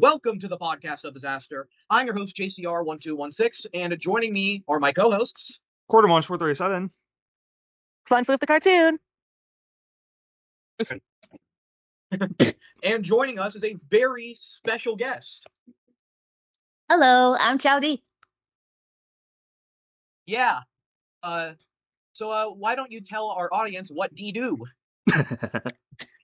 Welcome to the podcast of disaster. I'm your host, JCR1216, and joining me are my co-hosts. Quarter Munch 437. Fun Flip the cartoon. And joining us is a very special guest. Hello, I'm CiaooDee. Yeah. So why don't you tell our audience what Dee do?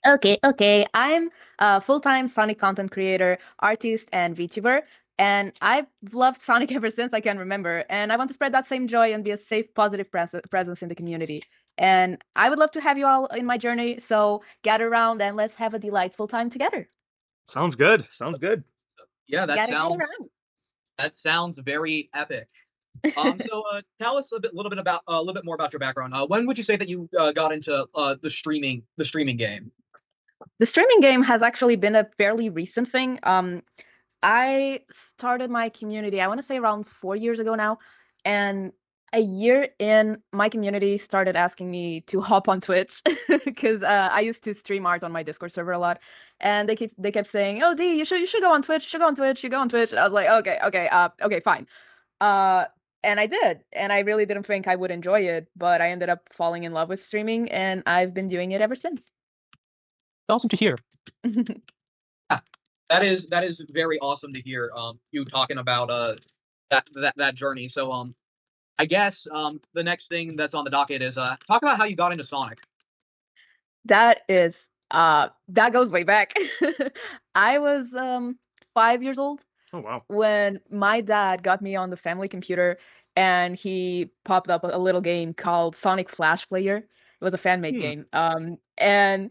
Okay. I'm a full-time Sonic content creator, artist, and VTuber, and I've loved Sonic ever since I can remember, and I want to spread that same joy and be a safe, positive presence in the community. And I would love to have you all in my journey, so gather around and let's have a delightful time together. Sounds good. Yeah, that sounds very epic. So tell us a little bit more about your background. When would you say that you got into the streaming game? The streaming game has actually been a fairly recent thing. I started my community, I want to say around 4 years ago now, and a year in, my community started asking me to hop on Twitch because I used to stream art on my Discord server a lot, and they kept saying, "Oh, Dee, you should go on Twitch. You should go on Twitch. You go on Twitch." I was like, okay, fine. And I did, and I really didn't think I would enjoy it, but I ended up falling in love with streaming, and I've been doing it ever since. Awesome to hear. That is very awesome to hear. You talking about that journey. So I guess the next thing that's on the docket is talk about how you got into Sonic. That goes way back. I was 5 years old. Oh, wow. When my dad got me on the family computer and he popped up a little game called Sonic Flash Player. It was a fan-made game. And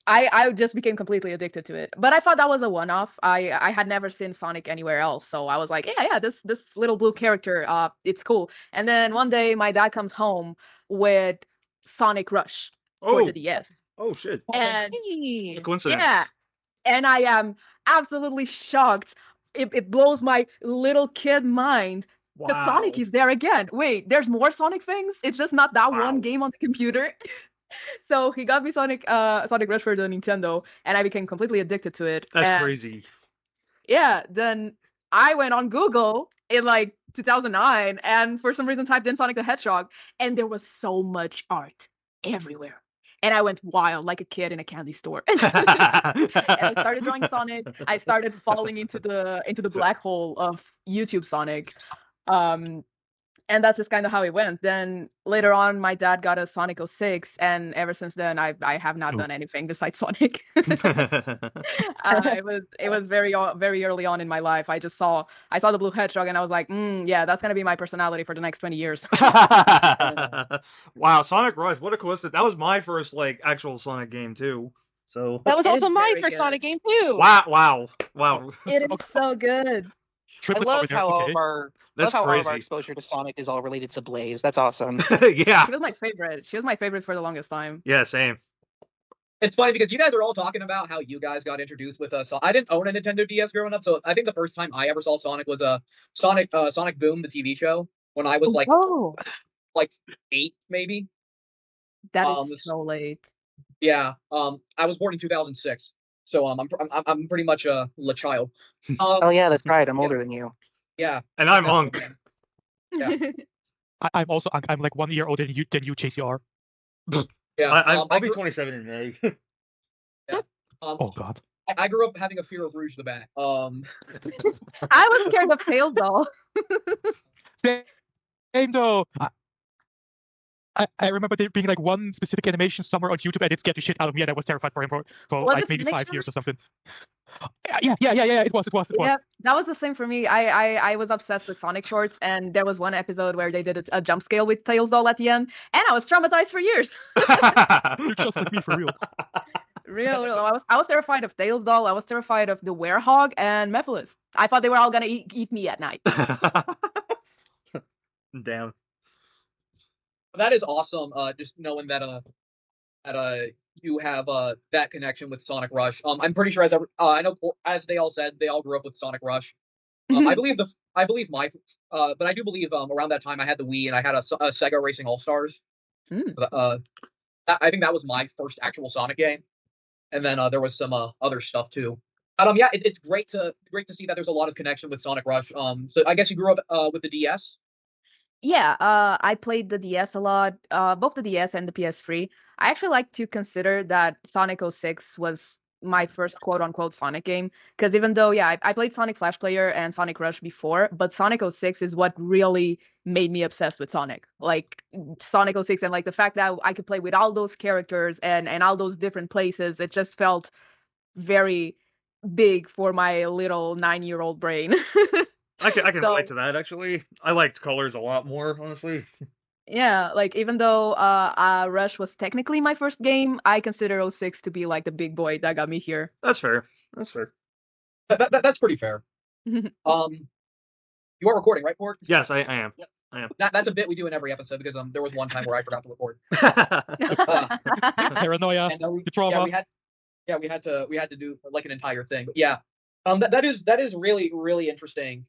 I just became completely addicted to it. But I thought that was a one-off. I had never seen Sonic anywhere else. So I was like, yeah, this little blue character, it's cool. And then one day my dad comes home with Sonic Rush for the DS. Oh, shit. And a coincidence. Yeah. And I am absolutely shocked. It blows my little kid mind. Wow. Because Sonic is there again. Wait, there's more Sonic things? It's just not that one game on the computer. So he got me Sonic Rush for the Nintendo, and I became completely addicted to it. That's crazy. Yeah, then I went on Google in like 2009, and for some reason typed in Sonic the Hedgehog, and there was so much art everywhere. And I went wild like a kid in a candy store. And I started drawing Sonic. I started falling into the black hole of YouTube Sonic. And that's just kind of how it went. Then later on, my dad got a Sonic 06, and ever since then, I have not done anything besides Sonic. It was very early on in my life. I saw the blue hedgehog, and I was like, yeah, that's gonna be my personality for the next 20 years. Wow, Sonic Rush, what a coincidence! That was my first actual Sonic game too. So that was also my first Sonic game too. Wow. It is so good. I love how all of our exposure to Sonic is all related to Blaze. That's awesome. Yeah. She was my favorite. She was my favorite for the longest time. Yeah, same. It's funny because you guys are all talking about how you guys got introduced with I didn't own a Nintendo DS growing up, so I think the first time I ever saw Sonic was Sonic Boom, the TV show, when I was like 8 maybe. That is so late. Yeah. I was born in 2006, so I'm pretty much a child. Oh yeah, that's right. I'm older than you. Yeah. And I'm Unk. Yeah. I'm like 1 year older than you, JCR. Yeah. I'll be 27 in May. Yeah. Oh God. I grew up having a fear of Rouge the Bat. I was scared of Tails doll. Same though. I remember there being like one specific animation somewhere on YouTube, and it scared the shit out of me, and I was terrified for him for like maybe 5 years or something. Yeah. It was. Yeah, that was the same for me. I was obsessed with Sonic shorts, and there was one episode where they did a jump scale with Tails doll at the end, and I was traumatized for years. You're just like me for real. Real. I was terrified of Tails doll. I was terrified of the Werehog and Mephiles. I thought they were all gonna eat me at night. Damn. That is awesome. Just knowing that you have that connection with Sonic Rush. I'm pretty sure I know as they all said, they all grew up with Sonic Rush. I believe but I do believe around that time I had the Wii and I had a Sega Racing All Stars. I think that was my first actual Sonic game, and then there was some other stuff too. But yeah, it's great to see that there's a lot of connection with Sonic Rush. So I guess you grew up with the DS. Yeah, I played the DS a lot, both the DS and the PS3. I actually like to consider that Sonic 06 was my first quote-unquote Sonic game, because even though, yeah, I played Sonic Flash Player and Sonic Rush before, but Sonic 06 is what really made me obsessed with Sonic. Like, Sonic 06 and, like, the fact that I could play with all those characters and all those different places, it just felt very big for my little 9-year-old brain. I can So, relate to that actually. I liked colors a lot more, honestly. yeah, like even though Rush was technically my first game, I consider '06 to be like the big boy that got me here. That's fair. That's fair. That's pretty fair. You are recording, right, Ford? Yes, I am. Yep. I am. That's a bit we do in every episode because there was one time where I forgot to record. Paranoia, And the trauma. we had to do like an entire thing. But yeah, that is really really interesting.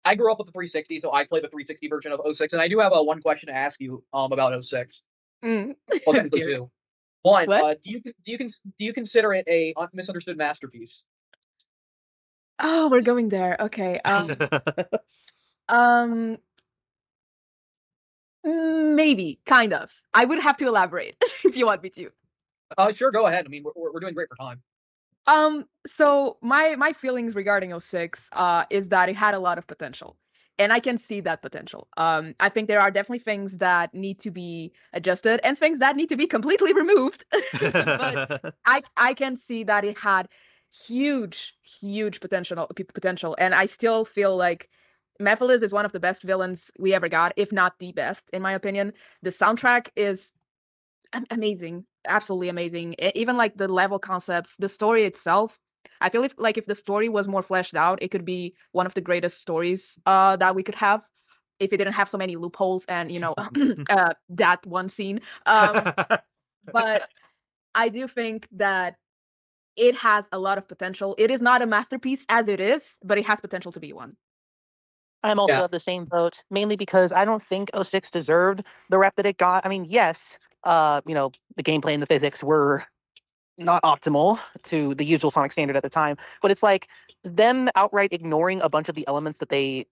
I grew up with the 360, so I played the 360 version of '06, and I do have one question to ask you about '06. Mm. Well, technically two. One, What? do you consider it a misunderstood masterpiece? Oh, we're going there. Okay. Um, maybe, kind of. I would have to elaborate if you want me to. Sure, go ahead. I mean, we're doing great for time. So my feelings regarding '06 is that it had a lot of potential. And I can see that potential. I think there are definitely things that need to be adjusted and things that need to be completely removed. But I can see that it had huge, huge potential. And I still feel like Mephiles is one of the best villains we ever got, if not the best, in my opinion. The soundtrack is amazing, absolutely amazing. Even like the level concepts, the story itself. I feel if the story was more fleshed out, it could be one of the greatest stories that we could have if it didn't have so many loopholes and that one scene. But I do think that it has a lot of potential. It is not a masterpiece as it is, but it has potential to be one. I'm also Yeah. of the same boat, mainly because I don't think '06 deserved the rep that it got. I mean, yes, the gameplay and the physics were not optimal to the usual Sonic standard at the time, but it's like them outright ignoring a bunch of the elements that they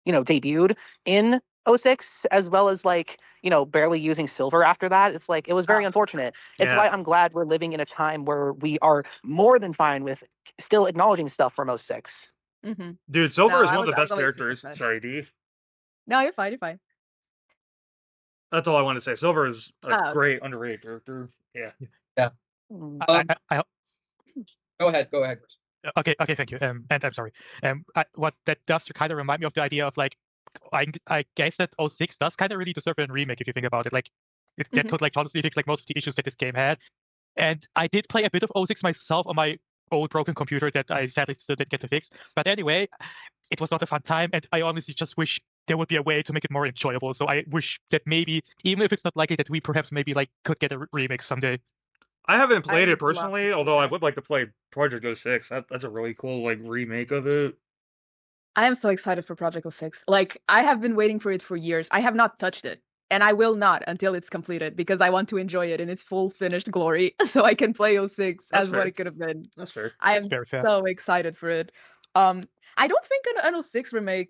debuted in '06, as well as barely using silver after that. It's like it was very unfortunate. It's Yeah. why I'm glad we're living in a time where we are more than fine with still acknowledging stuff from '06. Mm-hmm. Dude, Silver No, is I one of was- the I best was always characters. upset. Sorry, D. No, you're fine. You're fine. That's all I want to say. Silver is a Oh. great underrated character. Yeah. Mm. I Go ahead, Chris. Okay, thank you. And I'm sorry. What that does kind of remind me of the idea of like, I guess that '06 does kind of really deserve a remake if you think about it. Like, that could like honestly fix like most of the issues that this game had. And I did play a bit of '06 myself on my old broken computer that I sadly still didn't get to fix. But anyway, it was not a fun time, and I honestly just wish there would be a way to make it more enjoyable. So I wish that maybe, even if it's not likely, that we perhaps maybe like could get a remake someday. I haven't played I it would love personally, to although I see would like to play Project 06. That's a really cool like remake of it. I am so excited for Project '06. Like, I have been waiting for it for years. I have not touched it, and I will not until it's completed because I want to enjoy it in its full finished glory so I can play '06 That's as fair. what it could have been. That's fair. I That's am very fair. so excited for it. I don't think an '06 remake.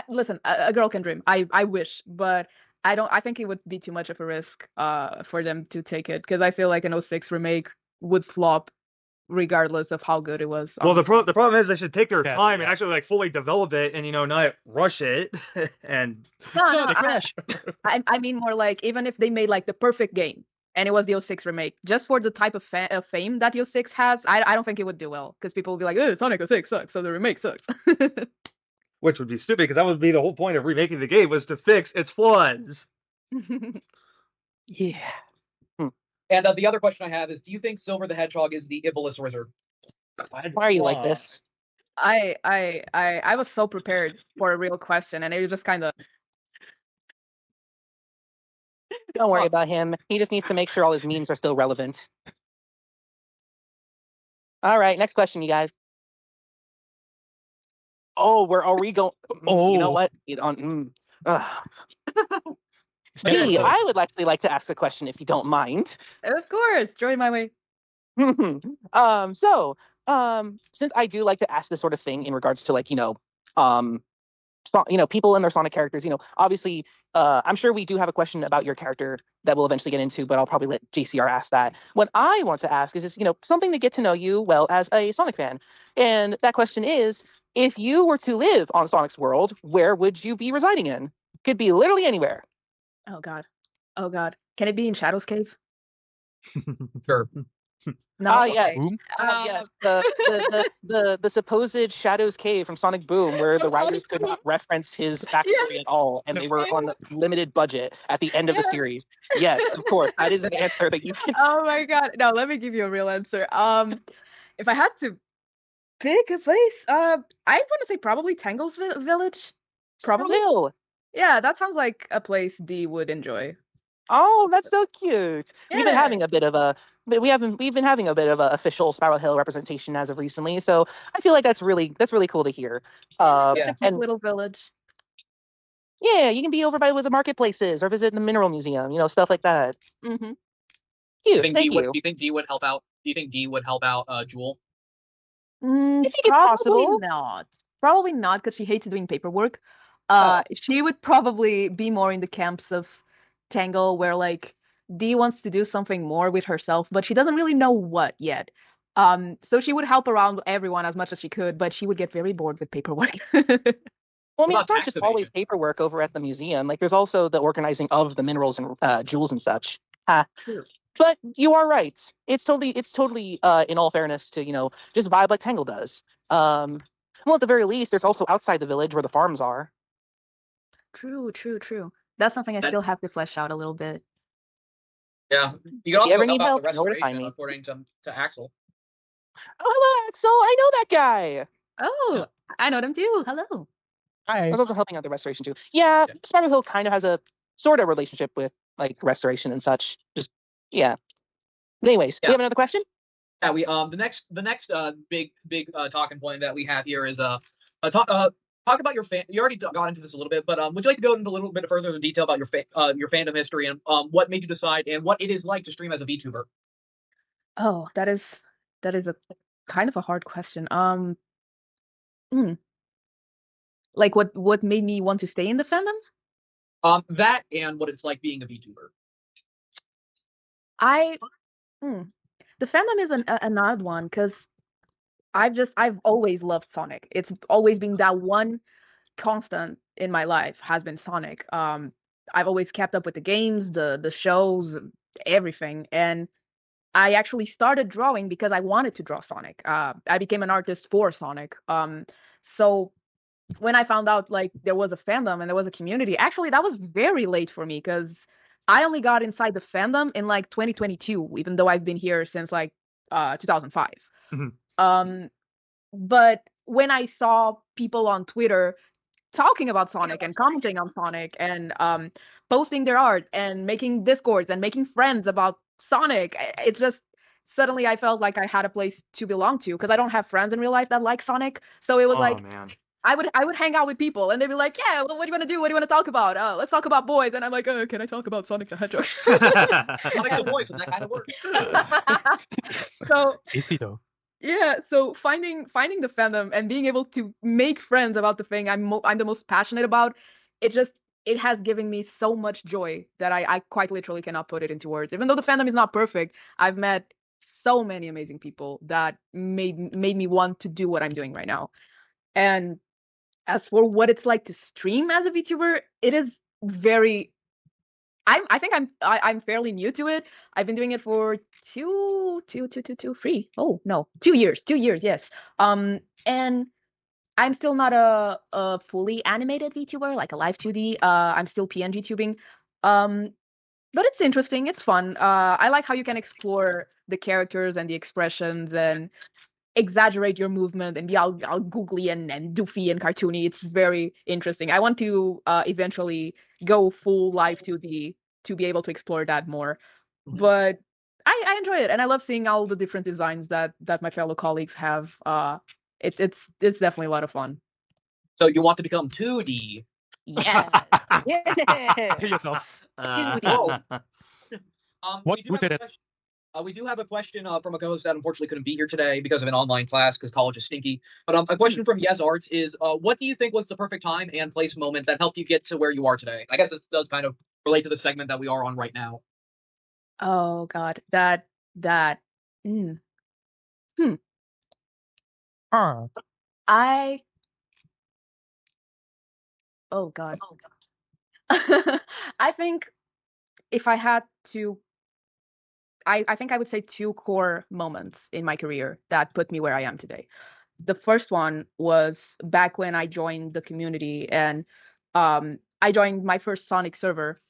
Listen, a girl can dream. I wish, but I don't. I think it would be too much of a risk for them to take it because I feel like an '06 remake would flop regardless of how good it was. Well, the honestly. the problem is they should take their Yeah, time and yeah. actually like fully develop it and not rush it and No, they crash. I mean more like even if they made like the perfect game and it was the '06 remake, just for the type of fame that '06 has, I don't think it would do well because people will be like, oh, Sonic '06 sucks, so the remake sucks. which would be stupid because that would be the whole point of remaking the game was to fix its flaws. Yeah. And the other question I have is, do you think Silver the Hedgehog is the Iblis Wizard? Why are you like this? I was so prepared for a real question and it was just kind of Don't worry about him. He just needs to make sure all his memes are still relevant. All right, next question, you guys. Oh, are we going? You know what? Me, I would actually like to ask a question if you don't mind. of course, join my way. since I do like to ask this sort of thing in regards to like, people and their Sonic characters, obviously, I'm sure we do have a question about your character that we'll eventually get into, but I'll probably let JCR ask that. What I want to ask is just, something to get to know you well as a Sonic fan. And that question is, if you were to live on Sonic's world, where would you be residing in? Could be literally anywhere. Oh God. Can it be in Shadow's Cave? Sure. No. Yes. Boom? Yes. The supposed Shadow's Cave from Sonic Boom, where the writers could not reference his backstory at all, and they were on a limited budget at the end of the series. Yes, of course. That is an answer that you can. Oh my God. No, let me give you a real answer. If I had to pick a place, I want to say probably Tangle's Village. Probably. Still. Yeah, that sounds like a place Dee would enjoy. Oh, that's so cute. We've been Yeah. having a bit of a official Spiral Hill representation as of recently, so I feel like that's really cool to hear. It's a cute And little village. yeah, you can be over by with the marketplaces or visit the mineral museum, stuff like that. Mm-hmm. Cute. Do Thank you. you think D would help out? Do you think D would help out Jewel? I think it's Probably possible. not. Probably not, because she hates doing paperwork. Oh. She would probably be more in the camps of Tangle, where like Dee wants to do something more with herself, but she doesn't really know what yet. So she would help around everyone as much as she could, but she would get very bored with paperwork. Well, I mean, What it's about not just tax always evasion? paperwork over at the museum. Like, there's also the organizing of the minerals and jewels and such. True. But you are right. It's totally, in all fairness, to just vibe like Tangle does. Well, at the very least, there's also outside the village where the farms are. True. That's something I And- still have to flesh out a little bit. Yeah. You can also ever help need out help, the you know where to find restoration, me. according to Axel. Oh, hello, Axel. I know that guy. Oh, I know them too. Hello. Hi. I was also helping out the restoration too. Yeah, Yeah. Spiral Hill kind of has a sort of relationship with like restoration and such. Just yeah. But anyways, do Yeah. we have another question? Yeah, we the next big talking point that we have here is talk about your fan. You already got into this a little bit, but would you like to go into a little bit further in detail about your fandom history and what made you decide and what it is like to stream as a VTuber? Oh, that is a kind of a hard question. Like what made me want to stay in the fandom? That and what it's like being a VTuber. The fandom is an odd one, because I've always loved Sonic. It's always been that one constant in my life has been Sonic. I've always kept up with the games, the shows, everything, and I actually started drawing because I wanted to draw Sonic. I became an artist for Sonic. So when I found out like there was a fandom and there was a community, actually that was very late for me, because I only got inside the fandom in like 2022, even though I've been here since like 2005. Mhm. But when I saw people on Twitter talking about Sonic and commenting on Sonic and posting their art and making discords and making friends about Sonic, it just suddenly I felt like I had a place to belong to, because I don't have friends in real life that like Sonic. So it was Oh like man. I would hang out with people and they'd be like, yeah, well, what do you want to do? What do you want to talk about? Oh, let's talk about boys. And I'm like, oh, can I talk about Sonic the Hedgehog? Sonic's a voice, and that kind of works. So Is he though? yeah, so finding the fandom and being able to make friends about the thing I'm the most passionate about, it has given me so much joy that I quite literally cannot put it into words. Even though the fandom is not perfect, I've met so many amazing people that made me want to do what I'm doing right now. And as for what it's like to stream as a VTuber, it is very. I think I'm fairly new to it. I've been doing it for 2 years. 2 years, yes. And I'm still not a fully animated VTuber, like a live 2D. I'm still PNG tubing. But it's interesting. It's fun. I like how you can explore the characters and the expressions and exaggerate your movement and be all googly and doofy and cartoony. It's very interesting. I want to eventually go full live 2D to be able to explore that more. Mhm. But I enjoy it, and I love seeing all the different designs that my fellow colleagues have. It's definitely a lot of fun. So you want to become 2D? Yeah. Yeah. Kill yourself. Whoa. What? We do Who have said a it? question. We do have a question from a co-host that unfortunately couldn't be here today because of an online class because college is stinky. But a question from Yes Arts is, what do you think was the perfect time and place moment that helped you get to where you are today? I guess this does kind of relate to the segment that we are on right now. Oh God, that. Mm, hmm. Huh. I. Oh God. I think if I had to, I think I would say two core moments in my career that put me where I am today. The first one was back when I joined the community and I joined my first Sonic server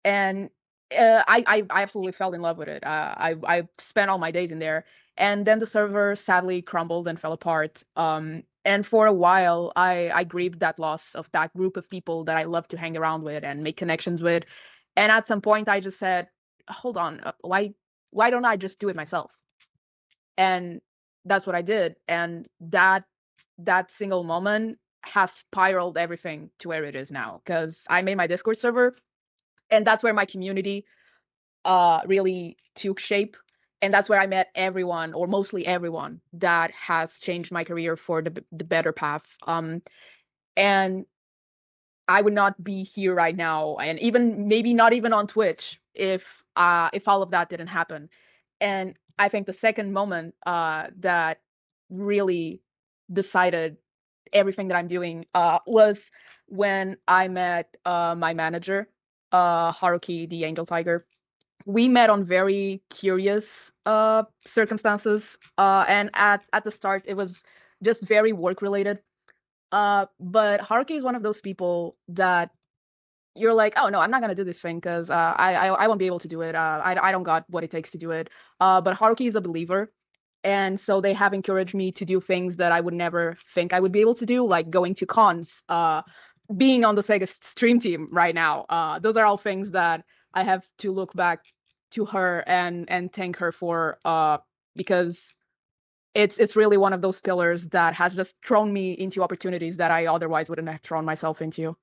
and I absolutely fell in love with it. I spent all my days in there, and then the server sadly crumbled and fell apart. And for a while, I grieved that loss of that group of people that I loved to hang around with and make connections with. And at some point, I just said, "Hold on, why don't I just do it myself?" And that's what I did. And that single moment has spiraled everything to where it is now. Because I made my Discord server, and that's where my community really took shape. And that's where I met everyone, or mostly everyone, that has changed my career for the better path. And I would not be here right now, and even maybe not even on Twitch if all of that didn't happen. And I think the second moment that really decided everything that I'm doing was when I met my manager, Haruki the Angel Tiger. We met on very curious uh, circumstances, and at the start it was just very work related. But Haruki is one of those people that you're like, oh no, I'm not gonna do this thing because I won't be able to do it. I don't got what it takes to do it. But Haruki is a believer, and so they have encouraged me to do things that I would never think I would be able to do, like going to cons, being on the Sega stream team right now. Those are all things that I have to look back to her and thank her for, because it's really one of those pillars that has just thrown me into opportunities that I otherwise wouldn't have thrown myself into.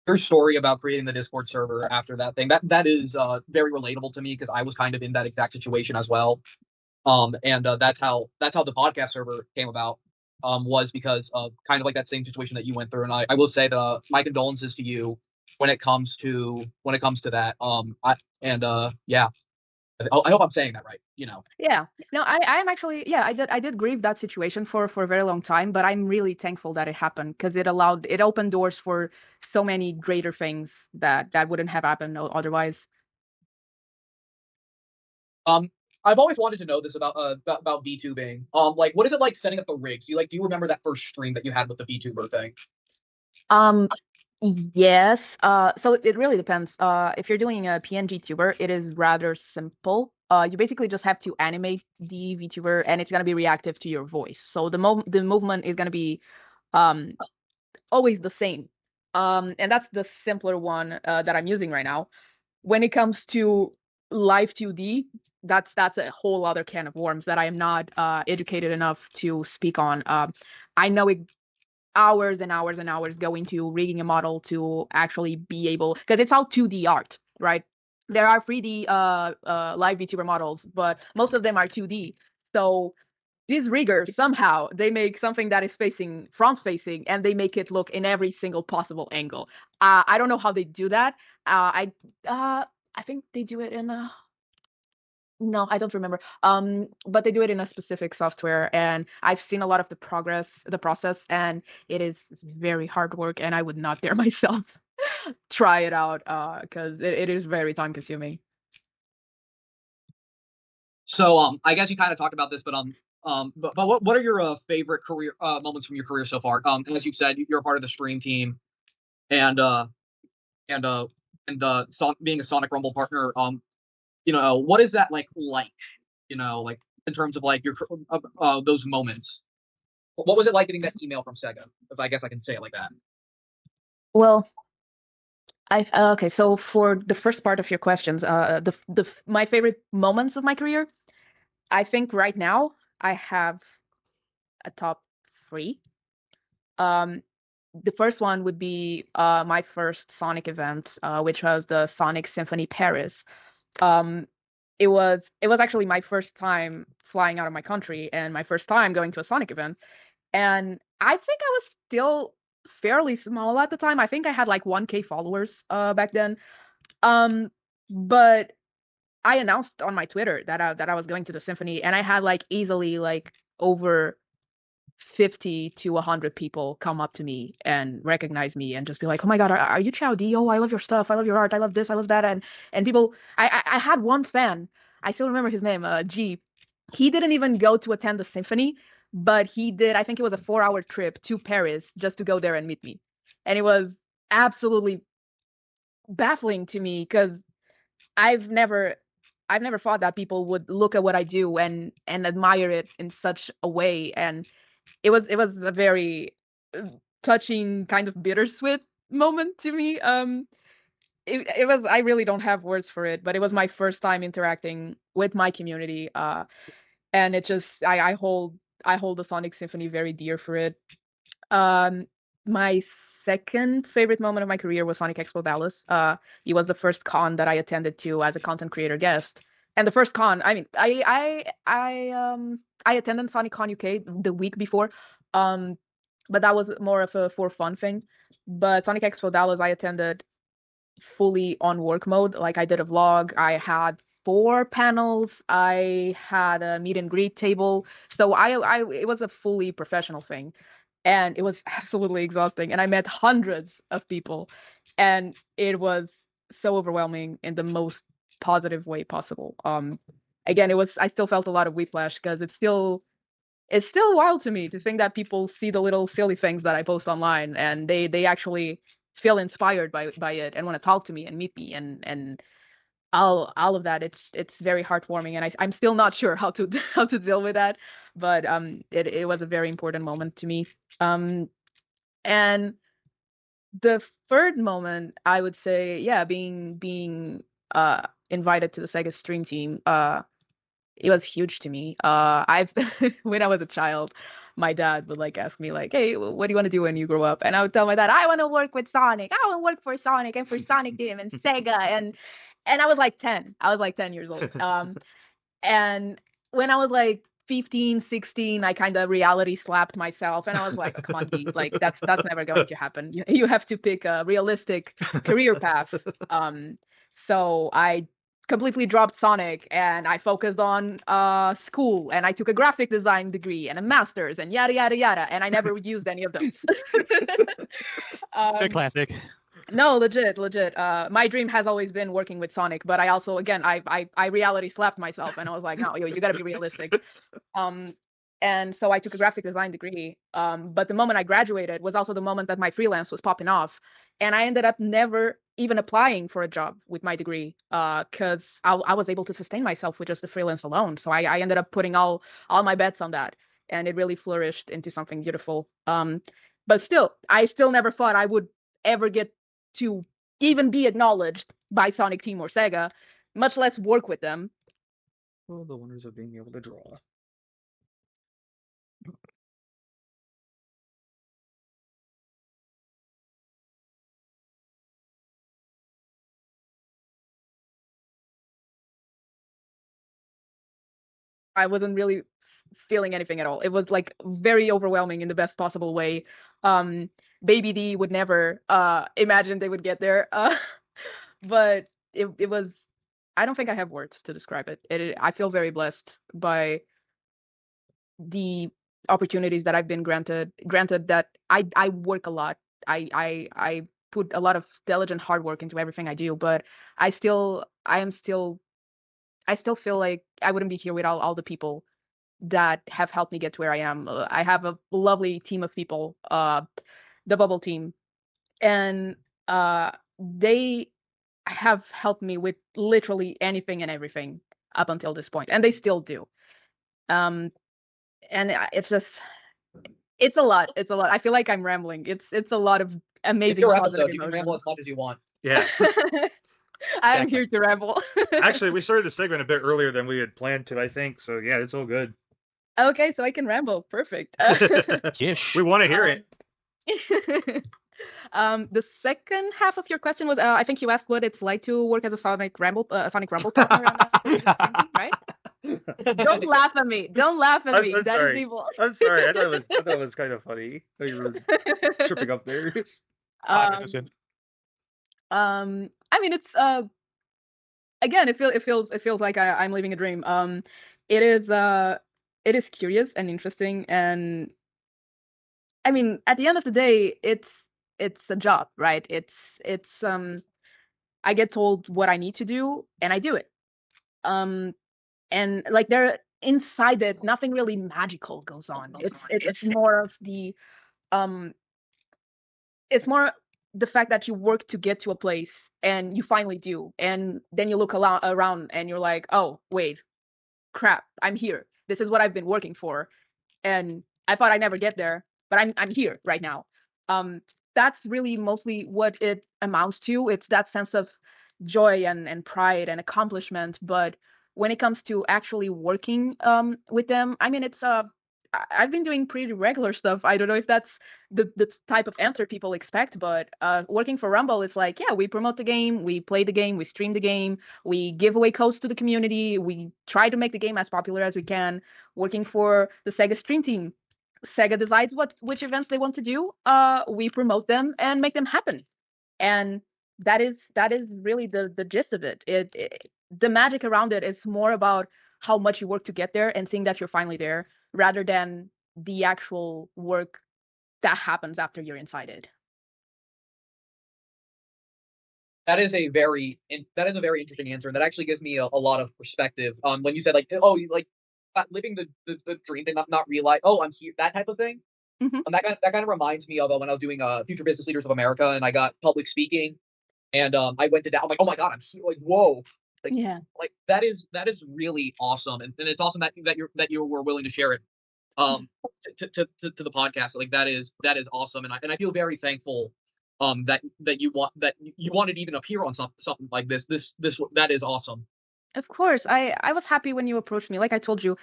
Your story about creating the Discord server after that thing, that is very relatable to me because I was kind of in that exact situation as well. And that's how the podcast server came about. Was because of kind of like that same situation that you went through. And I will say that my condolences to you when it comes to that. Yeah, I hope I'm saying that right. Yeah. No, I'm actually, yeah, I did grieve that situation for a very long time, but I'm really thankful that it happened because it opened doors for so many greater things that wouldn't have happened otherwise. Um, I've always wanted to know this about VTubing. Like, what is it like setting up the rigs? Do you remember that first stream that you had with the VTuber thing? Um, yes. So it really depends. If you're doing a PNG tuber, it is rather simple. You basically just have to animate the VTuber, and it's gonna be reactive to your voice. So the movement is gonna be um always the same. And that's the simpler one that I'm using right now. When it comes to live 2D, that's a whole other can of worms that I am not educated enough to speak on. I know it hours and hours and hours go into rigging a model to actually be able, because it's all 2D art, right? There are 3D live VTuber models, but most of them are 2D. So these riggers somehow they make something that is facing front facing and they make it look in every single possible angle. I don't know how they do that. I think they do it in a no, I don't remember. But they do it in a specific software, and I've seen a lot of the process, and it is very hard work, and I would not dare myself try it out, because it is very time consuming. So I guess you kind of talked about this, but what are your favorite career moments from your career so far? As you said, you're a part of the stream team, and and uh being a Sonic Rumble partner. What is that like? Like in terms of like your those moments. What was it like getting that email from Sega? If I guess I can say it like that. Well, I okay. So for the first part of your questions, my favorite moments of my career, I think right now I have a top three. Um, the first one would be my first Sonic event, which was the Sonic Symphony Paris. It was actually my first time flying out of my country and my first time going to a Sonic event. And I think I was still fairly small at the time. I think I had like 1K followers back then. But I announced on my Twitter that I was going to the symphony, and I had like easily like over 50 to 100 people come up to me and recognize me and just be like, "Oh my God, are you CiaooDee? Oh, I love your stuff. I love your art. I love this. I love that." And people, I had one fan. I still remember his name, G. He didn't even go to attend the symphony, but he did. I think it was a 4-hour trip to Paris just to go there and meet me, and it was absolutely baffling to me because I've never thought that people would look at what I do and admire it in such a way, and it was a very touching, kind of bittersweet moment to me. It was, I really don't have words for it, but it was my first time interacting with my community, and it just I hold the Sonic Symphony very dear for it. My second favorite moment of my career was Sonic Expo Dallas. It was the first con that I attended to as a content creator guest. And the first con, I mean, I attended Sonic Con UK the week before, but that was more of a for fun thing. But Sonic Expo Dallas, I attended fully on work mode. Like I did a vlog. I had 4 panels. I had a meet and greet table. So it was a fully professional thing, and it was absolutely exhausting. And I met hundreds of people, and it was so overwhelming in the most positive way possible. Again, I still felt a lot of whiplash because it's still wild to me to think that people see the little silly things that I post online and they actually feel inspired by it and want to talk to me and meet me and all of that. It's very heartwarming, and I'm still not sure how to how to deal with that, but it was a very important moment to me. And the third moment, I would say, yeah, being invited to the Sega Stream Team, it was huge to me. I've when I was a child, my dad would like ask me like, "Hey, what do you want to do when you grow up?" And I would tell my dad, "I want to work with Sonic. I want to work for Sonic and for Sonic Team and Sega." And I was like 10. I was like 10 years old. And when I was like 15, 16, I kind of reality slapped myself, and I was like, "Come on, Dee, like that's never going to happen. You have to pick a realistic career path." So I completely dropped Sonic and I focused on school, and I took a graphic design degree and a master's and yada yada yada, and I never used any of those. Very classic. No, legit. My dream has always been working with Sonic, but I also, again, I reality slapped myself, and I was like, no, you got to be realistic. And so I took a graphic design degree. But the moment I graduated was also the moment that my freelance was popping off, and I ended up never even applying for a job with my degree, because I was able to sustain myself with just the freelance alone. So I ended up putting all my bets on that, and it really flourished into something beautiful. But still, I still never thought I would ever get to even be acknowledged by Sonic Team or Sega, much less work with them. Well, the wonders of being able to draw. I wasn't really feeling anything at all. It was like very overwhelming in the best possible way. Baby D would never imagine they would get there. But it was, I don't think I have words to describe it. I feel very blessed by the opportunities that I've been granted that I work a lot. I put a lot of diligent hard work into everything I do, but I still feel like I wouldn't be here without all the people that have helped me get to where I am. I have a lovely team of people, the Bubble team, and they have helped me with literally anything and everything up until this point, and they still do. And it's just, it's a lot. It's a lot. I feel like I'm rambling. It's a lot of amazing It's your positive episode. You can ramble as much as you want. Yeah. I'm here to ramble. Actually, we started the segment a bit earlier than we had planned to, I think. So yeah, it's all good. Okay, so I can ramble. Perfect. Yes. We want to hear it. The second half of your question was, I think you asked what it's like to work as a Sonic Rumble partner on a right? Don't laugh at me. Don't laugh at me. I'm That is sorry. evil. I'm sorry. I thought it was kind of funny. I thought you were tripping up there. I'm um, innocent. I mean, it's again, it feels like I'm living a dream. It is curious and interesting, and I mean, at the end of the day, it's a job, right? It's I get told what I need to do, and I do it. Um, and like there inside it, nothing really magical goes on. It's more of the um, it's more the fact that you work to get to a place and you finally do, and then you look around and you're like, oh wait, crap, I'm here. This is what I've been working for, and I thought I'd never get there, but I'm here right now. Um, that's really mostly what it amounts to. It's that sense of joy and pride and accomplishment. But when it comes to actually working with them, I mean, I've been doing pretty regular stuff. I don't know if that's the type of answer people expect, but working for Rumble is like, yeah, we promote the game, we play the game, we stream the game, we give away codes to the community, we try to make the game as popular as we can. Working for the Sega Stream Team, Sega decides which events they want to do. We promote them and make them happen, and that is really the gist of it. The magic around it is more about how much you work to get there and seeing that you're finally there, rather than the actual work that happens after you're inside it. That is a very interesting answer, and that actually gives me a lot of perspective. When you said like, oh, you like living the dream thing, not realize, oh, I'm here, that type of thing. Mm-hmm. That kind of reminds me of when I was doing Future Business Leaders of America, and I got public speaking, and I went to that. I'm like, oh my god, I'm here, like, whoa, like, Yeah. like that is really awesome, and it's awesome that you were willing to share it to the podcast. Like that is awesome, and I feel very thankful that you wanted to even appear on something like this. That is awesome. Of course, I was happy when you approached me. Like I told you,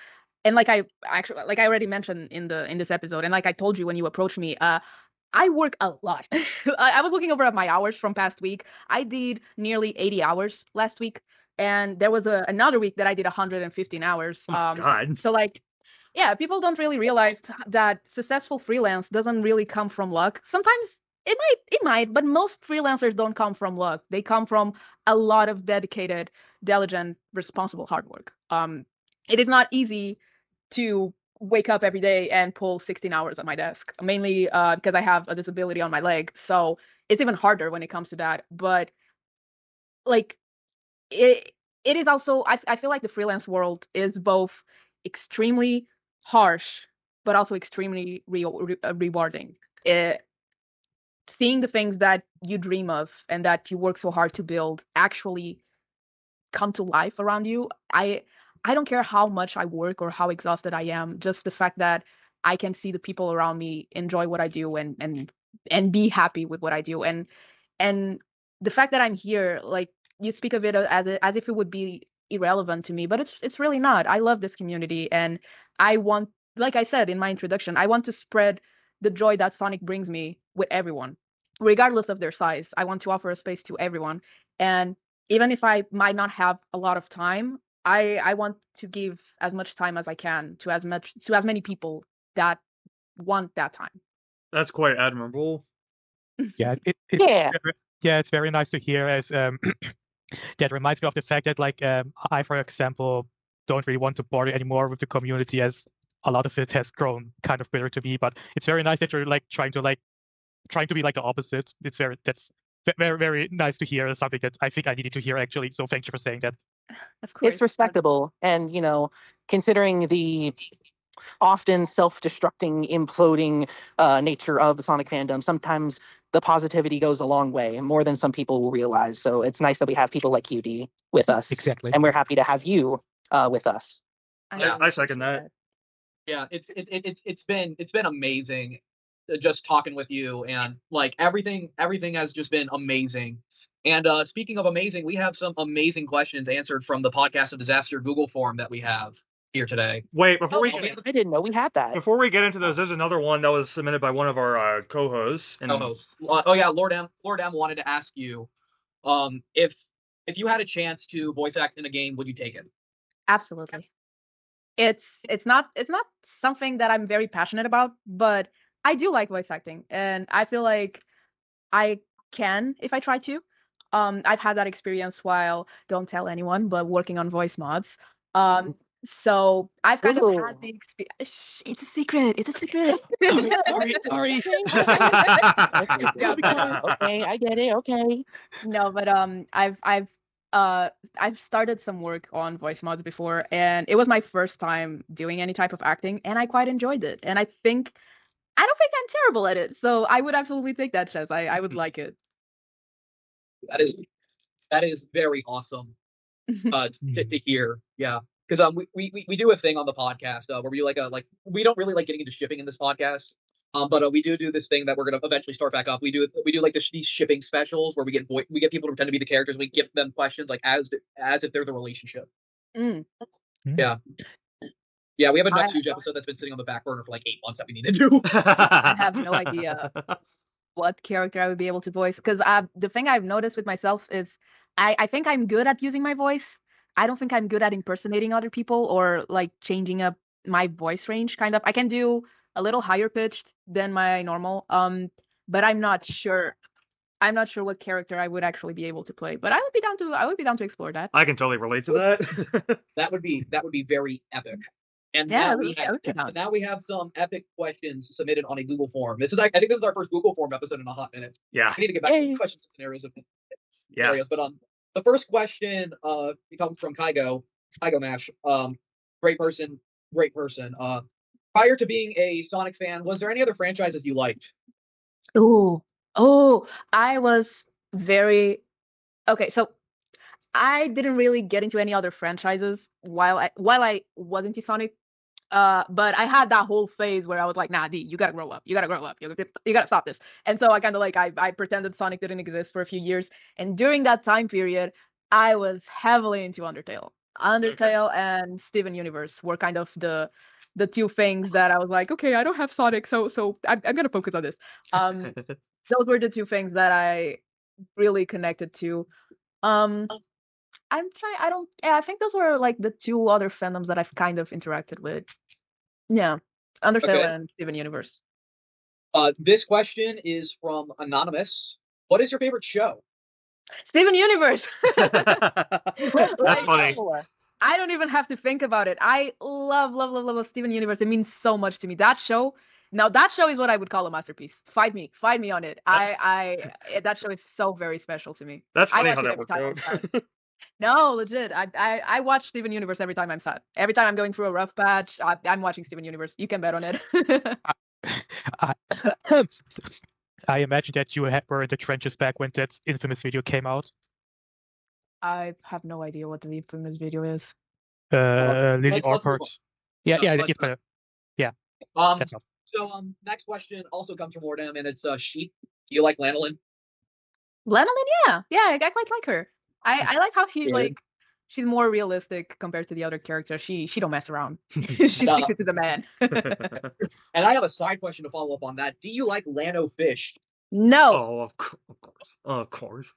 and like I actually like I already mentioned in this episode, and like I told you when you approached me, I work a lot. I was looking over at my hours from past week. I did nearly 80 hours last week, and there was another week that I did 115 hours. Oh my God. So like, yeah, people don't really realize that successful freelance doesn't really come from luck. Sometimes it might, but most freelancers don't come from luck. They come from a lot of dedicated, diligent, responsible hard work. It is not easy to wake up every day and pull 16 hours at my desk, mainly because I have a disability on my leg. So it's even harder when it comes to that. But like it is also I feel like the freelance world is both extremely harsh but also extremely rewarding. Seeing the things that you dream of and that you work so hard to build actually come to life around you. I don't care how much I work or how exhausted I am, just the fact that I can see the people around me enjoy what I do and be happy with what I do, and the fact that I'm here, like you speak of it as if it would be irrelevant to me, but it's really not. I love this community, and I want, like I said in my introduction, I want to spread the joy that Sonic brings me with everyone, regardless of their size. I want to offer a space to everyone, and even if I might not have a lot of time, I want to give as much time as I can to as many people that want that time. That's quite admirable. Yeah, Yeah. It's very nice to hear. As that reminds me of the fact that like I, for example, don't really want to bother anymore with the community, as a lot of it has grown kind of bitter to me. But it's very nice that you're like trying to be like the opposite. That's very, very nice to hear. Something that I think I needed to hear actually. So thank you for saying that. Of course, It's respectable. And, considering the often self-destructing, imploding nature of the Sonic fandom, sometimes the positivity goes a long way, more than some people will realize. So it's nice that we have people like CiaooDee with us. Exactly. And we're happy to have you with us. I second that. Yeah, it's been amazing just talking with you, and like everything has just been amazing. And speaking of amazing, we have some amazing questions answered from the Podcast of Disaster Google form that we have. here today. Wait, before we okay. I didn't know we had that. before we get into those, there's another one that was submitted by one of our co-hosts. And Co-host. Oh yeah, Lord M wanted to ask you, if you had a chance to voice act in a game, would you take it? Absolutely. It's not something that I'm very passionate about, but I do like voice acting, and I feel like I can if I try to. I've had that experience while, don't tell anyone, but working on voice mods. So I've kind of had the experience. It's a secret. It's a secret. Sorry. Yeah, Okay, I get it. Okay. No, but I've started some work on voice mods before, and it was my first time doing any type of acting, and I quite enjoyed it. And I don't think I'm terrible at it, so I would absolutely take that chance. I would like it. That is very awesome to hear. Yeah, because we do a thing on the podcast where we we don't really like getting into shipping in this podcast. But we do this thing that we're gonna eventually start back up. We do like these shipping specials where we get people to pretend to be the characters. And we give them questions like as if they're the relationship. Mm. Yeah. Yeah, we have a Nuts Huge episode that's been sitting on the back burner for like 8 months that we need to do. I have no idea what character I would be able to voice, because the thing I've noticed with myself is I think I'm good at using my voice. I don't think I'm good at impersonating other people or like changing up my voice range. Kind of, I can do a little higher pitched than my normal. But I'm not sure. I'm not sure what character I would actually be able to play. But I would be down to explore that. I can totally relate to that. That would be very epic. And Yeah, now we have some epic questions submitted on a Google form. I think this is our first Google form episode in a hot minute. Yeah. We need to get back to questions and scenarios of Yeah. But the first question comes from Kygo Mash. Great person. Prior to being a Sonic fan, was there any other franchises you liked? Oh, I was very okay. So I didn't really get into any other franchises while I was into Sonic. But I had that whole phase where I was like, nah, D, you gotta grow up. You gotta stop this. And so I kind of I pretended Sonic didn't exist for a few years. And during that time period, I was heavily into Undertale. Undertale and Steven Universe were kind of the two things that I was like, okay, I don't have Sonic, so I'm gonna focus on this. Those were the two things that I really connected to. I think those were like the two other fandoms that I've kind of interacted with. Yeah. Undertale and Steven Universe. This question is from Anonymous. What is your favorite show? Steven Universe. That's funny. I don't even have to think about it. I love Steven Universe. It means so much to me. That show is what I would call a masterpiece. Fight me on it. That show is so very special to me. That's funny how that worked out. No, legit. I watch Steven Universe every time I'm sad. Every time I'm going through a rough patch, I'm watching Steven Universe. You can bet on it. I imagine that you were in the trenches back when that infamous video came out. I have no idea what the infamous video is. Lily Orford. Yeah. That's all. So next question also comes from Lord M, and it's Sheep. Do you like Lanolin? Lanolin, yeah, I quite like her. I like how she's more realistic compared to the other characters. She don't mess around. She sticks it to the man. And I have a side question to follow up on that. Do you like Lano Fish? No. Oh, of course.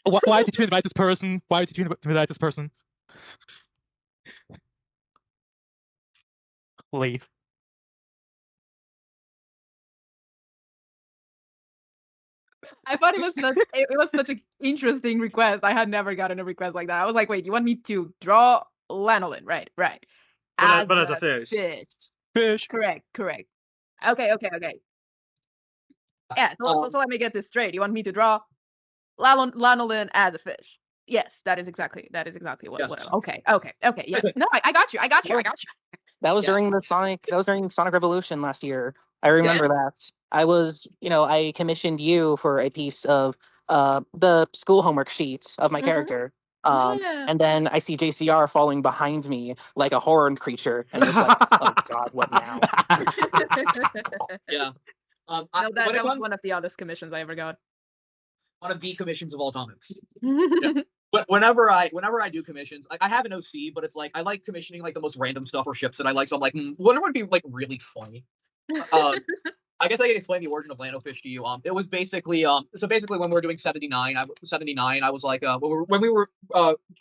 Why did you invite this person? Leave. I thought it was such an interesting request. I had never gotten a request like that. I was like, wait, you want me to draw Lanolin? Right. But as a fish. Fish. Correct. Okay. Yeah, so let me get this straight. You want me to draw Lanolin as a fish? Yes, that is exactly what. Yes. Okay. Yeah. No, I got you. That was during Sonic Revolution last year. I remember that. I commissioned you for a piece of the school homework sheets of my character. And then I see JCR falling behind me like a horned creature, and it's like, oh God, what now? Yeah. No, that was one of the oddest commissions I ever got. One of the commissions of all time. Yeah. whenever I do commissions, I have an OC, but it's like I like commissioning like the most random stuff or ships that I like. So I'm like, what would be like really funny? I guess I can explain the origin of Lanofish to you. It was basically so basically when we were doing 79, I was like when we were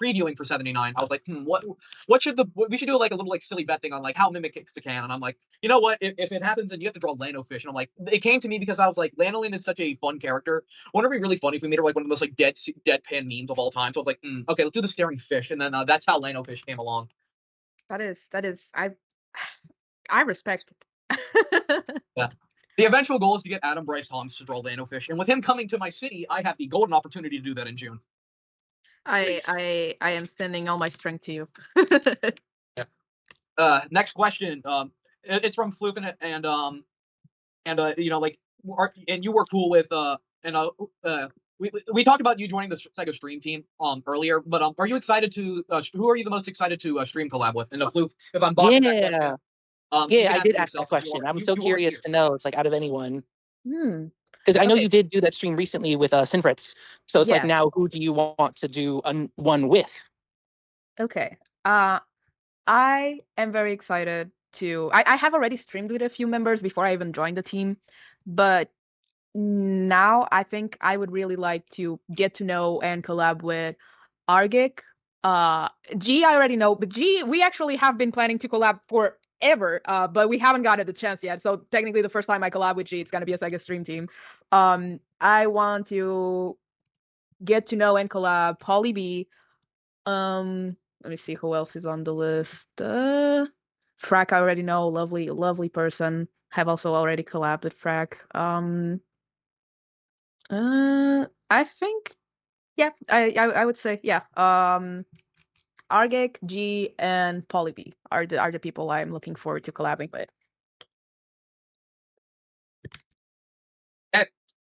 previewing for 79, I was like, what should we should do like a little like silly bet thing on like how Mimic kicks the can, and I'm like, you know what, if it happens then you have to draw Lanofish, and I'm like, it came to me because I was like, Lanolin is such a fun character. Wouldn't it be really funny if we made her like one of the most like deadpan memes of all time? So I was like, okay, let's do the staring fish, and then that's how Lanofish came along. That is I respect it. Yeah. The eventual goal is to get Adam Bryce Holmes to draw Lanofish, and with him coming to my city, I have the golden opportunity to do that in June. I am sending all my strength to you. Yeah. Next question. It's from Fluke and you know, like, and you were cool with we talked about you joining the Sega Stream team earlier, but are you excited to who are you the most excited to stream collab with? And Fluke, if I'm boxing that question. I did ask that question. I'm so curious to know. It's like out of anyone. Because I know you did do that stream recently with Sinfritz. So it's like now who do you want to do one with? Okay. I am very excited to I have already streamed with a few members before I even joined the team, but now I think I would really like to get to know and collab with Argic. G I already know, but G we actually have been planning to collab for ever, but we haven't gotten the chance yet. So technically, the first time I collab with G, it's gonna be a Sega Stream team. I want to get to know and collab Polly B. Let me see who else is on the list. Frack, I already know, lovely person. Have also already collabed with Frack. I think, yeah, I would say, yeah. Argic, G, and Polly B are the people I'm looking forward to collabing with.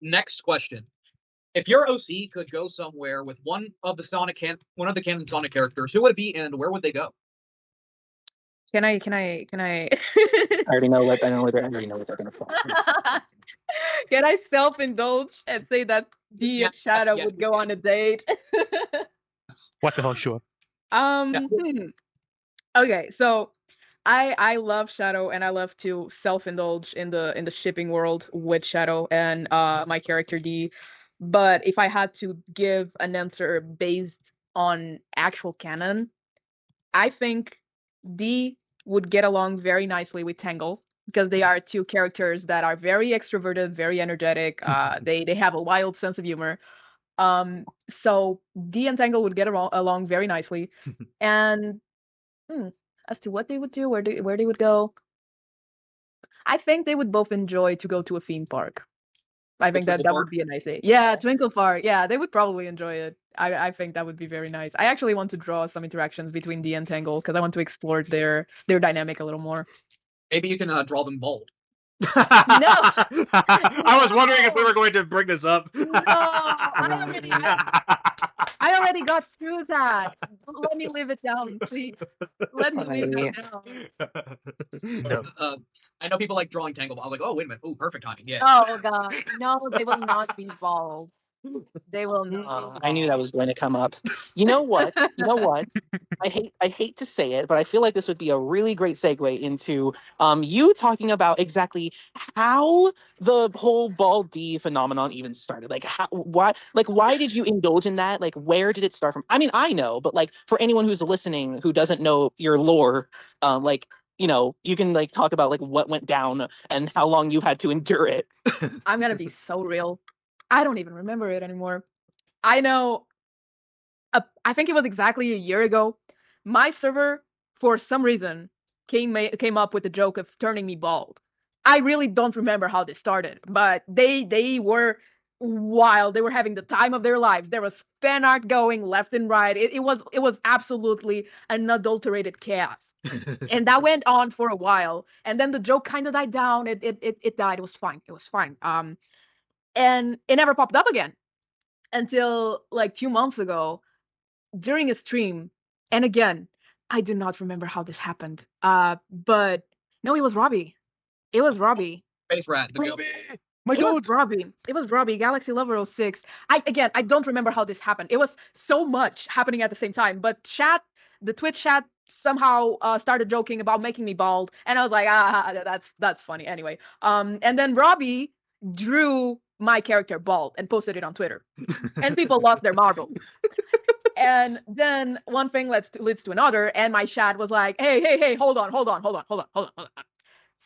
Next question. If your OC could go somewhere with one of the canon Sonic characters, who would it be and where would they go? Can I? I already know what they're gonna fall. Can I self-indulge and say that D and Shadow would go on a date? What the hell, sure. Okay, so I love Shadow and I love to self-indulge in the shipping world with Shadow and my character D. But if I had to give an answer based on actual canon, I think D would get along very nicely with Tangle because they are two characters that are very extroverted, very energetic. They have a wild sense of humor. So D and Tangle would get along very nicely. And as to what they would do, where they would go, I think they would both enjoy to go to a theme park. I think that would be a nice day. Yeah, Twinkle Park. Yeah, they would probably enjoy it. I think that would be very nice. I actually want to draw some interactions between D and Tangle because I want to explore their dynamic a little more. Maybe you can draw them bold. No. I was wondering if we were going to bring this up. No, I already got through that. Let me live it down, please. Let me live it down. No. I know people like drawing Tangle. I was like, oh, wait a minute. Oh, perfect timing. Yeah. Oh, God. No, they will not be bald. They will not. I knew that was going to come up. You know what? I hate to say it, but I feel like this would be a really great segue into you talking about exactly how the whole Bald D phenomenon even started. Like why did you indulge in that? Like where did it start from? I mean, I know, but like for anyone who's listening who doesn't know your lore, you know, you can like talk about like what went down and how long you had to endure it. I'm gonna be so real. I don't even remember it anymore. I know, I think it was exactly a year ago, my server, for some reason, came up with the joke of turning me bald. I really don't remember how this started, but they were wild. They were having the time of their lives. There was fan art going left and right. It was absolutely unadulterated chaos. And that went on for a while, and then the joke kind of died down. It died. It was fine. And it never popped up again until like 2 months ago during a stream. And again, I do not remember how this happened. But no, it was Robbie. It was Robbie. Space Rat. My It was god! Robbie. It was Robbie, Galaxy Lover 06. I don't remember how this happened. It was so much happening at the same time. But the Twitch chat somehow started joking about making me bald, and I was like, that's funny. Anyway, and then Robbie drew my character bald and posted it on Twitter, and people lost their marbles. And then one thing leads to another, and my chat was like, hey, hold on.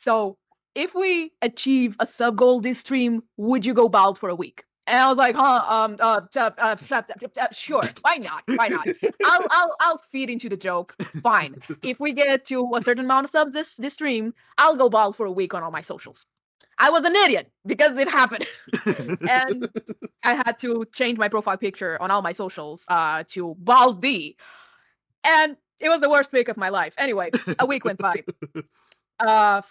So if we achieve a sub goal this stream, would you go bald for a week? And I was like, sure, why not? I'll feed into the joke. Fine. If we get to a certain amount of subs this stream, I'll go bald for a week on all my socials. I was an idiot because it happened. And I had to change my profile picture on all my socials to Bald B. And it was the worst week of my life. Anyway, a week went by.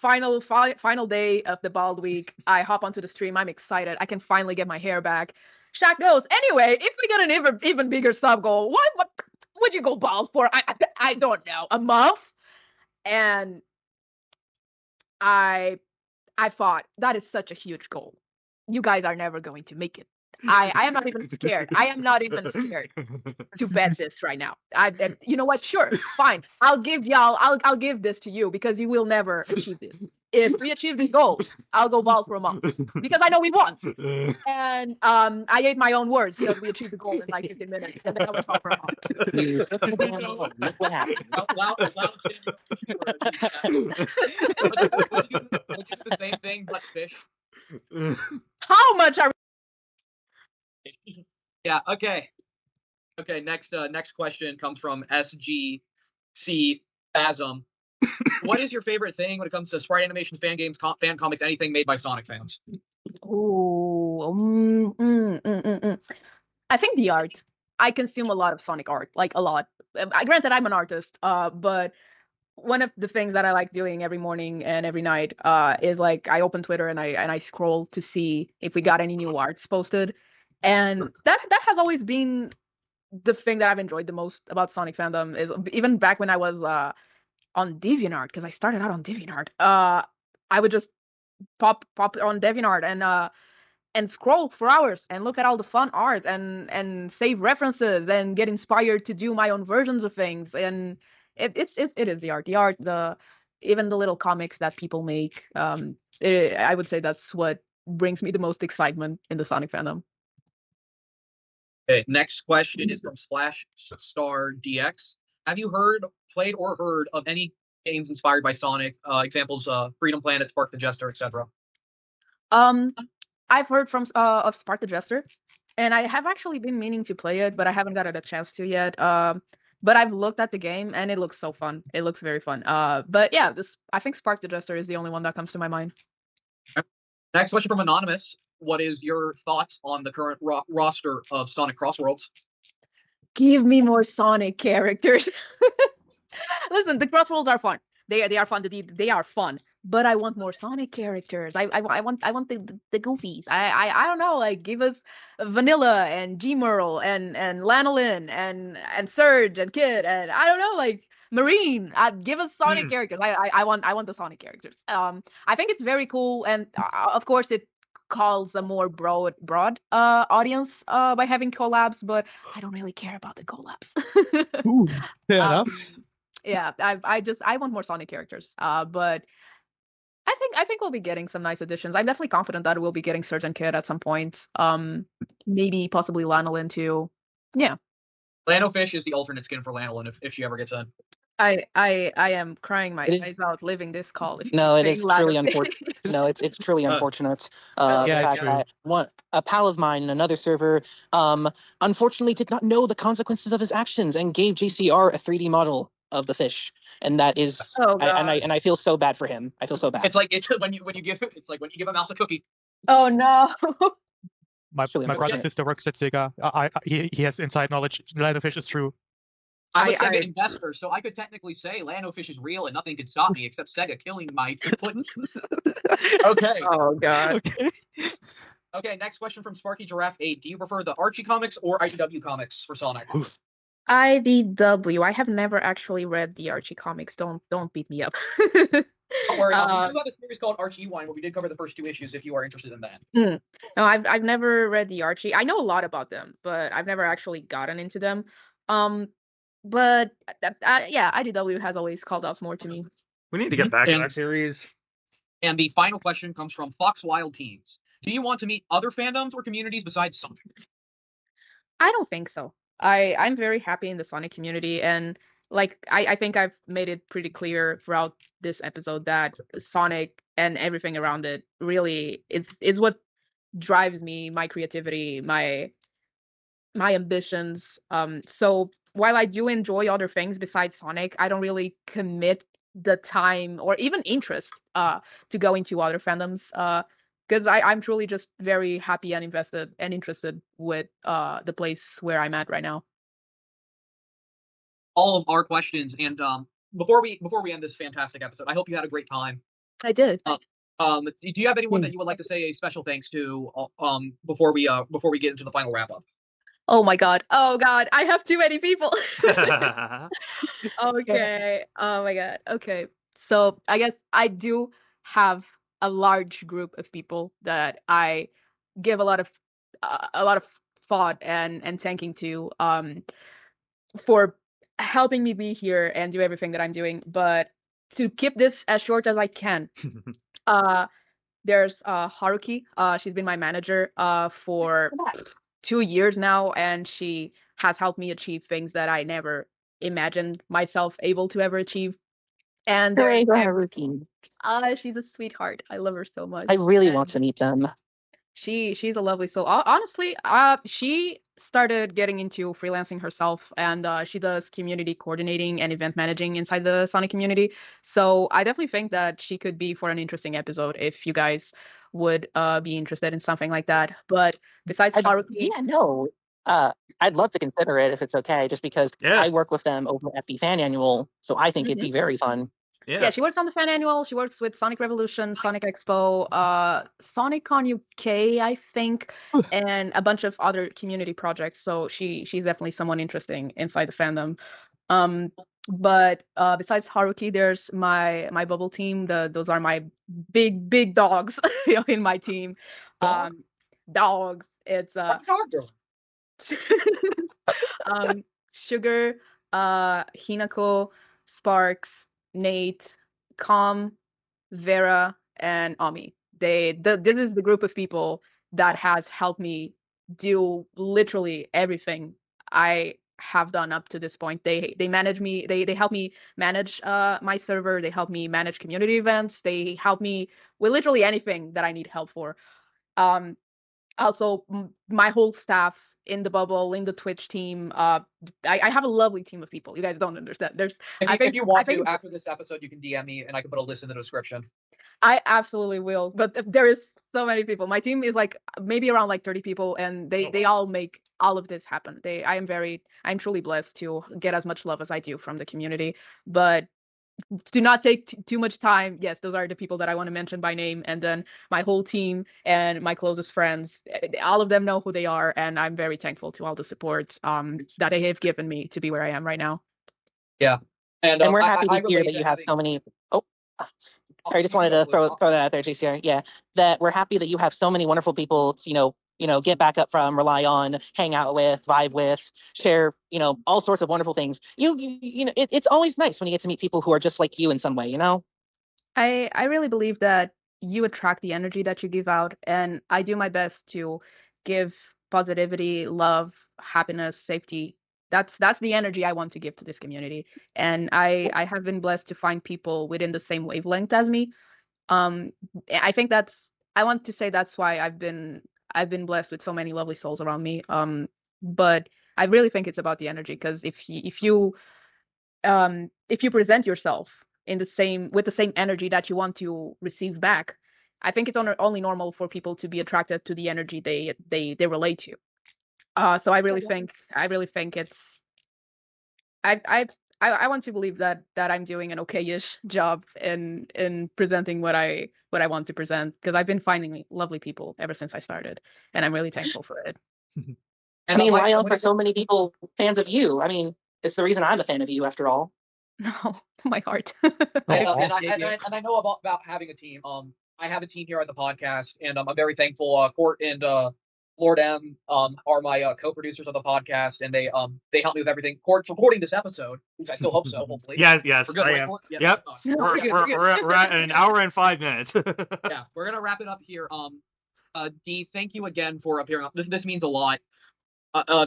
Final day of the bald week. I hop onto the stream. I'm excited. I can finally get my hair back. Shaq goes, anyway, if we get an even bigger sub goal, what would you go bald for? I don't know, a month? And I thought, that is such a huge goal. You guys are never going to make it. I am not even scared. I am not even scared to bet this right now. You know what? Sure, fine. I'll give this to you because you will never achieve this. If we achieve this goal, I'll go bald for a month because I know we won. And I ate my own words because we achieved the goal in like 15 minutes, and then I went bald for a month. Look what happened. Which is the same thing, but fish. How much are Yeah, okay. Okay, next question comes from SGC Spasm. What is your favorite thing when it comes to sprite animations, fan games, fan comics, anything made by Sonic fans? I think the art. I consume a lot of Sonic art, like a lot. Granted, I'm an artist, but one of the things that I like doing every morning and every night is like I open Twitter and I scroll to see if we got any new arts posted, and that has always been the thing that I've enjoyed the most about Sonic fandom. Is even back when I was on DeviantArt, because I started out on DeviantArt. I would just pop on DeviantArt and scroll for hours and look at all the fun art and save references and get inspired to do my own versions of things. And it is the art, even the little comics that people make. I would say that's what brings me the most excitement in the Sonic fandom. Okay, next question is from Splash Star DX. Have you played or heard of any games inspired by Sonic? Examples: Freedom Planet, Spark the Jester, etc. I've heard of Spark the Jester, and I have actually been meaning to play it, but I haven't got a chance to yet. But I've looked at the game, and it looks so fun. It looks very fun. But yeah, I think Spark the Jester is the only one that comes to my mind. Next question from Anonymous. What is your thoughts on the current roster of Sonic Crossworlds? Give me more Sonic characters. Listen, the Crossworlds are fun. They are fun. They are fun. But I want more Sonic characters. I want the goofies. I don't know. Like, give us Vanilla and G Merle and Lanolin and Surge and Kid and I don't know, like Marine. Give us Sonic characters. I want the Sonic characters. I think it's very cool, and of course it calls a more broad audience by having collabs, but I don't really care about the collabs. Ooh, fair enough. Yeah, I want more Sonic characters. But I think we'll be getting some nice additions. I'm definitely confident that we'll be getting Surge and Kid at some point. Maybe possibly Lanolin too. Yeah. Lanofish is the alternate skin for Lanolin if she ever gets in. I am crying my eyes out living this call. No, it is truly unfortunate. No, it's truly unfortunate. Yeah, the fact that a pal of mine in another server, unfortunately did not know the consequences of his actions and gave JCR a 3D model of the fish, and that is, I feel so bad for him. I feel so bad. It's like when you give a mouse a cookie. Oh no. My brother's sister works at Sega. He has inside knowledge. Lanofish is true. I'm a Sega investor, so I could technically say Lanofish is real and nothing could stop me except Sega killing my foot. Okay. Oh god. Okay, next question from Sparky Giraffe 8. Do you prefer the Archie comics or IDW comics for Sonic? IDW. I have never actually read the Archie comics. Don't beat me up. Don't worry, we Uh, do have a series called Archie Wine where we did cover the first 2 issues if you are interested in that. no, I've never read the Archie. I know a lot about them, but I've never actually gotten into them. Um, but yeah, IDW has always called out more to me. We need to get back to And- that series. And the final question comes from Fox Wild Teens. Do you want to meet other fandoms or communities besides Sonic? I don't think so. I'm very happy in the Sonic community, and like I think I've made it pretty clear throughout this episode that Sonic and everything around it really is what drives me, my creativity, my ambitions. So while I do enjoy other things besides Sonic, I don't really commit the time or even interest to go into other fandoms because I'm truly just very happy and invested and interested with the place where I'm at right now. All of our questions, and before we end this fantastic episode, I hope you had a great time. I did. Do you have anyone that you would like to say a special thanks to before we get into the final wrap up? Oh my God. Oh God. I have too many people. Okay. Oh my God. Okay. So I guess I do have a large group of people that I give a lot of thought and thanking to for helping me be here and do everything that I'm doing. But to keep this as short as I can, there's Haruki. She's been my manager for 2 years now, and she has helped me achieve things that I never imagined myself able to ever achieve. And Hooray there's for Haruki. she's a sweetheart. I love her so much. I really And want to meet them. she's a lovely soul. Honestly, she started getting into freelancing herself, and she does community coordinating and event managing inside the Sonic community. So I definitely think that she could be for an interesting episode if you guys would be interested in something like that. But besides Haruki, Yeah, no. I'd love to consider it if it's okay, just because Yeah. I work with them over at the fan annual, so I think it'd Mm-hmm. be very fun. yeah, she works on the fan annual. She works with Sonic Revolution, Sonic Expo, SonicCon UK, I think, and a bunch of other community projects. So she's definitely someone interesting inside the fandom. But besides Haruki, there's my bubble team. Those are my big dogs in my team. Dog? Dogs. It's Dog girl. Sugar, Hinako, Sparks, Nate, Calm, Vera, and Ami. This is the group of people that has helped me do literally everything I have done up to this point. They manage me. They help me manage my server. They help me manage community events. They help me with literally anything that I need help for. Also, my whole staff in the bubble, in the Twitch team. I have a lovely team of people. You guys don't understand. If you want to, after this episode, you can DM me and I can put a list in the description. I absolutely will. But there is so many people. My team is like maybe around like 30 people, and they all make all of this happen. I'm truly blessed to get as much love as I do from the community. But do not take too much time. Yes, those are the people that I want to mention by name, and then my whole team and my closest friends. All of them know who they are, and I'm very thankful to all the support that they have given me to be where I am right now. Yeah, and we're happy I to hear that you have so many. Oh, sorry, I just wanted to throw that out there, JCR. Yeah, that we're happy that you have so many wonderful people to, get back up from, rely on, hang out with, vibe with, share, all sorts of wonderful things. It's always nice when you get to meet people who are just like you in some way, I really believe that you attract the energy that you give out, and I do my best to give positivity, love, happiness, safety. That's the energy I want to give to this community, and I have been blessed to find people within the same wavelength as me. I think I want to say that's why I've been blessed with so many lovely souls around me. But I really think it's about the energy, because if you present yourself in with the same energy that you want to receive back, I think it's only normal for people to be attracted to the energy they relate to. So I really think it's I want to believe that I'm doing an okay-ish job in presenting what I want to present, because I've been finding lovely people ever since I started, and I'm really thankful for it. I mean, why else are so many people fans of you? I mean, it's the reason I'm a fan of you, after all. No, my heart. And I know about having a team. I have a team here at the podcast, and I'm very thankful. Court and Lord M are my co-producers of the podcast, and they help me with everything. Court's recording this episode, which I still hope so. Hopefully, Yes, we're good, I right, am. Court? Yes, Yep. good. We're at an hour and 5 minutes. Yeah, we're gonna wrap it up here. D, thank you again for appearing. This means a lot.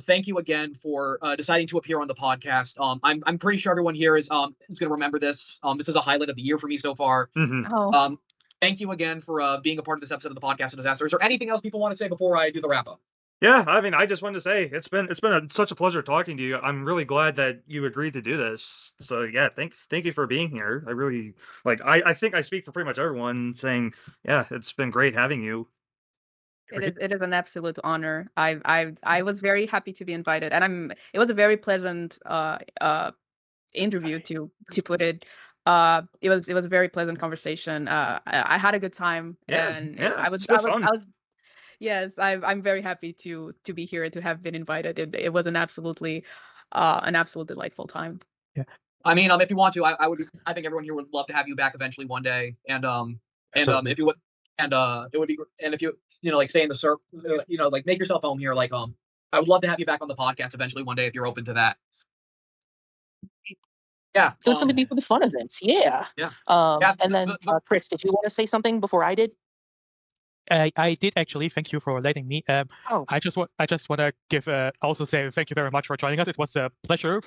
Thank you again for deciding to appear on the podcast. I'm pretty sure everyone here is gonna remember this. This is a highlight of the year for me so far. Oh. Thank you again for being a part of this episode of the podcast of Disaster. Is there anything else people want to say before I do the wrap up? Yeah, I mean, I just wanted to say it's been such a pleasure talking to you. I'm really glad that you agreed to do this. So yeah, thank you for being here. I really I think I speak for pretty much everyone saying, yeah, it's been great having you. It is an absolute honor. I was very happy to be invited, and it was a very pleasant interview to put it. It was a very pleasant conversation. I had a good time, and I was yes, I'm very happy to be here and to have been invited. It was an absolutely delightful time. Yeah. I mean, if you want to, I think everyone here would love to have you back eventually one day, and if you would. And it would be, and if you stay in the surf, make yourself home here. I would love to have you back on the podcast eventually one day if you're open to that. Yeah, do something for the fun events. Yeah. Yeah. And then Chris, did you want to say something before I did? I did actually. Thank you for letting me. I just want to give also say thank you very much for joining us. It was a pleasure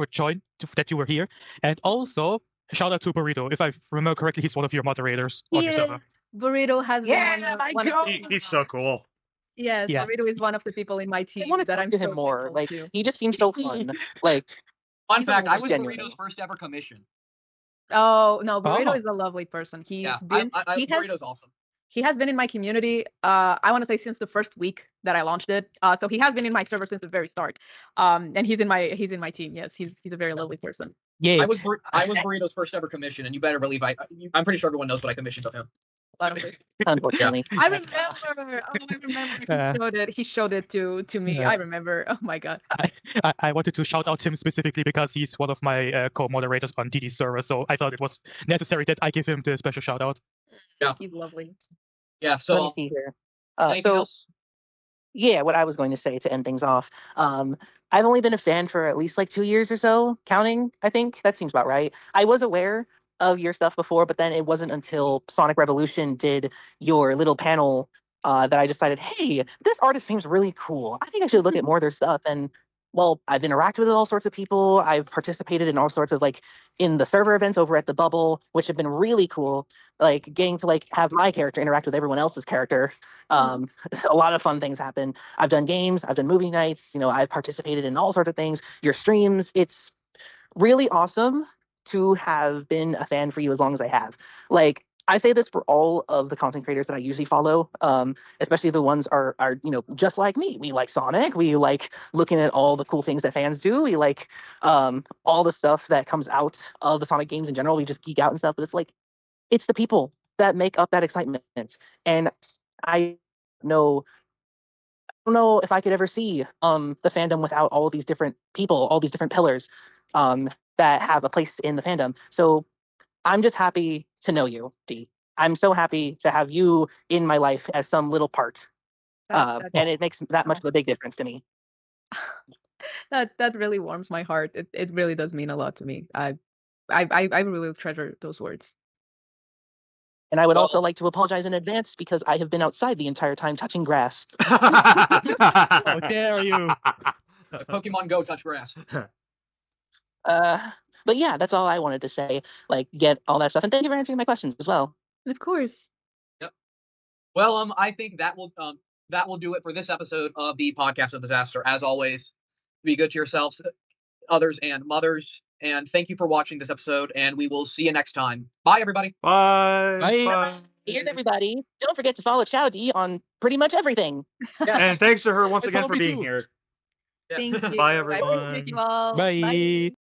that you were here, and also shout out to Burrito. If I remember correctly, he's one of your moderators on your server. Burrito has been he's so cool. Yes, yeah. Burrito is one of the people in my team I want to that talk I'm to him so more. to. He just seems so fun. Fun fact, I was genuine. Burrito's first ever commission. Oh no, Burrito is a lovely person. Burrito's awesome. He has been in my community. I want to say since the first week that I launched it. So he has been in my server since the very start. And he's in my team. Yes, he's a very lovely person. Yeah, I was Burrito's first ever commission, and you better believe I'm pretty sure everyone knows what I commissioned of him. Unfortunately, I remember. He showed it to me. Yeah. I remember. Oh my god. I wanted to shout out him specifically because he's one of my co-moderators on DD's server, so I thought it was necessary that I give him the special shout out. Yeah, he's lovely. Yeah. So let me see here. anything else? Yeah, what I was going to say to end things off. I've only been a fan for at least 2 years or so, counting. I think that seems about right. I was aware of your stuff before, but then it wasn't until Sonic Revolution did your little panel that I decided, hey, this artist seems really cool. I think I should look at more of their stuff. And well, I've interacted with all sorts of people. I've participated in all sorts of in the server events over at the Bubble, which have been really cool. Getting to have my character interact with everyone else's character. A lot of fun things happen. I've done games. I've done movie nights. I've participated in all sorts of things. Your streams. It's really awesome to have been a fan for you as long as I have. I say this for all of the content creators that I usually follow, especially the ones are just like me. We like Sonic. We like looking at all the cool things that fans do. We like all the stuff that comes out of the Sonic games in general. We just geek out and stuff. But it's the people that make up that excitement. And I don't know if I could ever see the fandom without all of these different people, all these different pillars that have a place in the fandom. So I'm just happy to know you, Dee. I'm so happy to have you in my life as some little part. And it makes that much of a big difference to me. That really warms my heart. It really does mean a lot to me. I really treasure those words. And I would also like to apologize in advance because I have been outside the entire time touching grass. How dare you! Pokemon Go touch grass. But yeah, that's all I wanted to say. Get all that stuff, and thank you for answering my questions as well. Of course. Yep. Well, I think that will do it for this episode of the Podcast of Disaster. As always, be good to yourselves, others, and mothers. And thank you for watching this episode, and we will see you next time. Bye, everybody. Bye. Bye. Bye. Here's everybody. Don't forget to follow CiaooDee on pretty much everything. Yeah. And thanks to her once again for being too. here. Thank you. Bye, everyone. I appreciate you all. Bye.